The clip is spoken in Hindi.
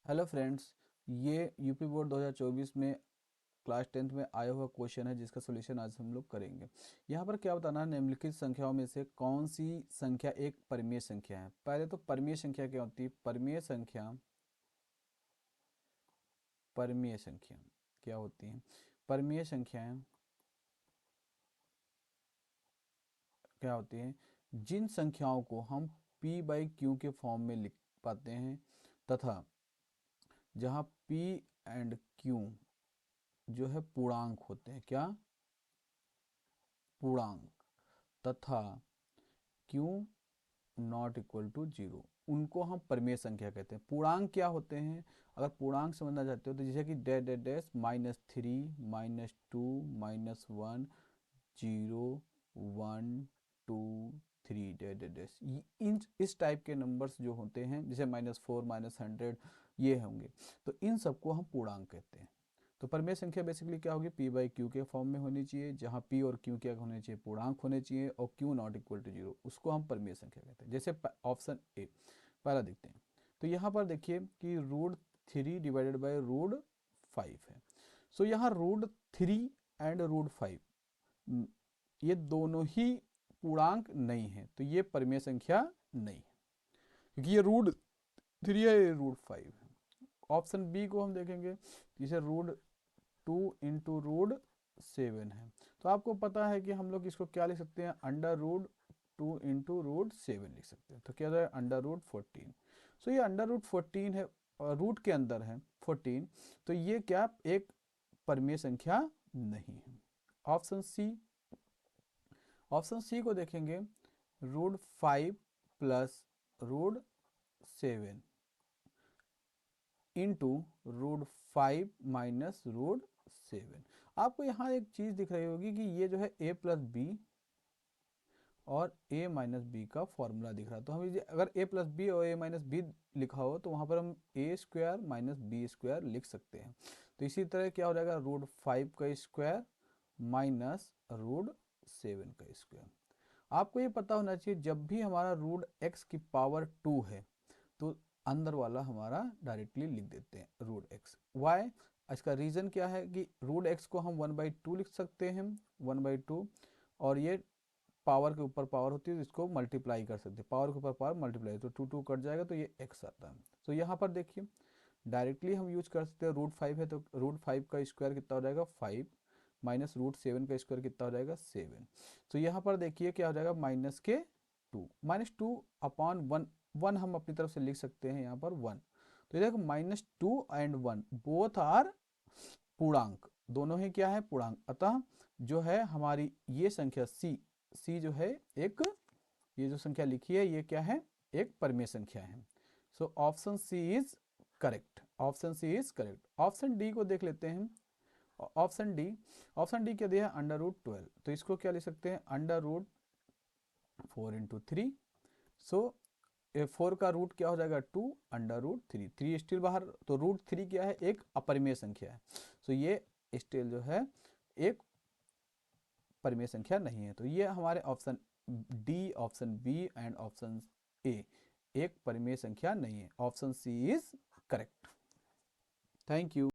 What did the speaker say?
हेलो फ्रेंड्स, ये यूपी बोर्ड 2024 में क्लास 10th में आया हुआ क्वेश्चन है जिसका सॉल्यूशन आज हम लोग करेंगे। यहाँ पर क्या बताना है, निम्नलिखित संख्याओं में से कौन सी संख्या एक परिमेय संख्या है। पहले तो परिमेय संख्या क्या होती है? परिमेय संख्या क्या होती है? परिमेय संख्याएं क्या होती हैं? जिन संख्याओं को हम p बाई क्यू के फॉर्म में लिख पाते हैं तथा जहाँ p एंड q जो है पूर्णांक होते हैं। क्या? पूर्णांक। तथा q not equal to zero, उनको हम परिमेय संख्या कहते हैं। पूर्णांक क्या होते हैं? अगर पूर्णांक समझना चाहते हो तो जैसे कि dash dash dash -3 -2 -1 0 1 2 3 dash dash dash, इन इस टाइप के नंबर्स जो होते हैं, जैसे -4 -100, ये होंगे, तो इन सबको हम पूर्णांक कहते हैं। तो परिमेय संख्या बेसिकली क्या होगी? p बाई क्यू के फॉर्म में होनी चाहिए, जहाँ p और q क्या होने चाहिए? पूर्णांक होने चाहिए, और q not equal to zero, उसको हम परिमेय संख्या कहते हैं। जैसे ऑप्शन ए पहला देखते हैं, तो यहाँ पर देखिए कि √3 डिवाइडेड बाई √5 है। सो यहाँ √3 एंड √5 ये दोनों ही पूर्णांक नहीं है, तो ये परिमेय संख्या नहीं है, क्योंकि ये √3 है, ये √5 है। ऑप्शन बी को हम देखेंगे, जिसे √2 इंटू √7 है, तो आपको पता है कि हम लोग इसको क्या लिख सकते हैं? √2 इंटू √7 लिख सकते हैं। तो क्या है? √14। सो ये √14 है और रूट के अंदर है 14, तो ये क्या एक परिमेय संख्या नहीं है। ऑप्शन सी, ऑप्शन सी को देखेंगे, √5 प्लस √7 इंटू √5 माइनस √7। आपको यहाँ एक चीज़ दिख रही होगी कि ये जो है a प्लस बी और a माइनस बी का फॉर्मूला दिख रहा है। तो हम अगर a प्लस बी और a माइनस बी लिखा हो तो वहाँ पर हम a square minus B square लिख सकते हैं। तो इसी तरह क्या हो जाएगा? √5 का स्क्वायर माइनस √7 का स्क्वायर। आपको ये पता होना चाहिए, जब भी हमारा √x⁴ है तो अंदर वाला हमारा डायरेक्टली लिख देते हैं √x। वाई? इसका रीज़न क्या है कि √x को हम 1/2 लिख सकते हैं, 1/2, और ये पावर के ऊपर पावर होती है, इसको मल्टीप्लाई कर सकते हैं, पावर के ऊपर पावर मल्टीप्लाई, तो 2 2 कट जाएगा तो ये x आता है। तो यहाँ पर देखिए डायरेक्टली हम यूज कर सकते हैं, √5 है तो √5 का स्क्वायर कितना हो जाएगा? 5 माइनस √7 का स्क्वायर कितना हो जाएगा? 7। तो यहाँ पर देखिए क्या हो जाएगा? -2 अपॉन 1, 1 हम अपनी तरफ से लिख सकते हैं यहाँ पर 1। तो ये देखो -2 एंड 1 बोथ आर पूर्णांक, दोनों ही क्या है? पूर्णांक। अतः जो है हमारी ये संख्या सी जो है एक, ये जो संख्या लिखी है ये क्या है? एक परिमेय संख्या है। So option C is correct, option C is correct. Option D को देख लेते हैं। ऑप्शन डी, ऑप्शन डी क्या दिया है? √12, तो इसको क्या लिख सकते हैं? √4 इंटू 3। सो 4 का रूट क्या हो जाएगा? 2, √3, 3 स्टिल बाहर, तो √3 क्या है? एक अपरिमेय संख्या है। सो ये स्टिल जो है एक परिमेय संख्या नहीं है। तो ये हमारे option D, option B and option A एक परिमेय संख्या नहीं है। Option C is correct. Thank you.